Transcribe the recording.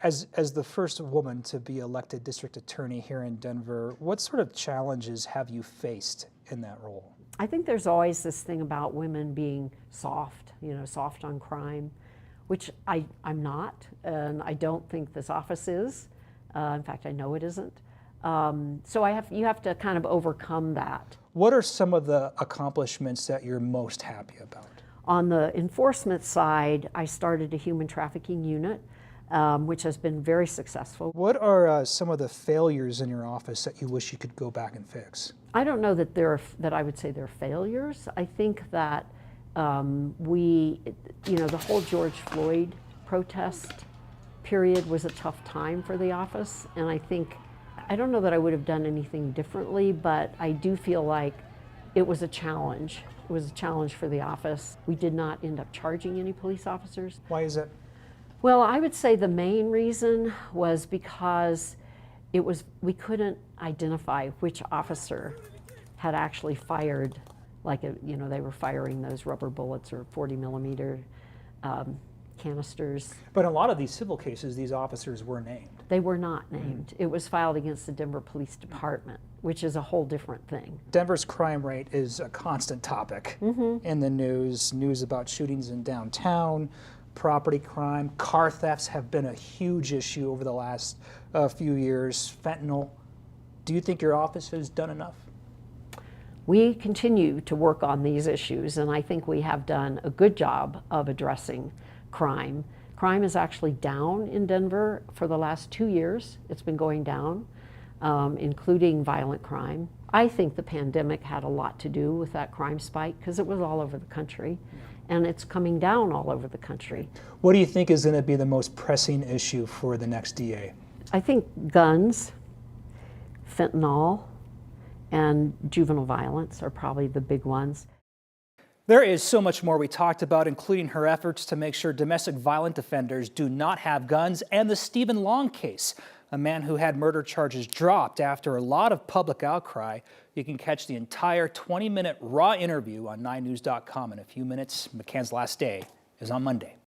As the first woman to be elected district attorney here in Denver, what sort of challenges have you faced in that role? I think there's always this thing about women being soft, soft on crime, which I'm not, and I don't think this office is. In fact, I know it isn't. So you have to kind of overcome that. What are some of the accomplishments that you're most happy about? On the enforcement side, I started a human trafficking unit, which has been very successful. What are some of the failures in your office that you wish you could go back and fix? I don't know that I would say they're failures. I think that the whole George Floyd protest period was a tough time for the office, and I don't know that I would have done anything differently, but I do feel like it was a challenge. It was a challenge for the office. We did not end up charging any police officers. Why is that? Well, I would say the main reason was because we couldn't identify which officer had actually fired, they were firing those rubber bullets or 40 millimeter canisters. But in a lot of these civil cases, these officers were named. They were not named. It was filed against the Denver Police Department, which is a whole different thing. Denver's crime rate is a constant topic in the news about shootings in downtown, property crime, car thefts have been a huge issue over the last few years, fentanyl. Do you think your office has done enough? We continue to work on these issues, and I think we have done a good job of addressing crime. Crime is actually down in Denver for the last 2 years. It's been going down, including violent crime. I think the pandemic had a lot to do with that crime spike because it was all over the country, and it's coming down all over the country. What do you think is going to be the most pressing issue for the next DA? I think guns, fentanyl, and juvenile violence are probably the big ones. There is so much more we talked about, including her efforts to make sure domestic violent offenders do not have guns, and the Stephen Long case, a man who had murder charges dropped after a lot of public outcry. You can catch the entire 20-minute raw interview on 9news.com in a few minutes. McCann's last day is on Monday.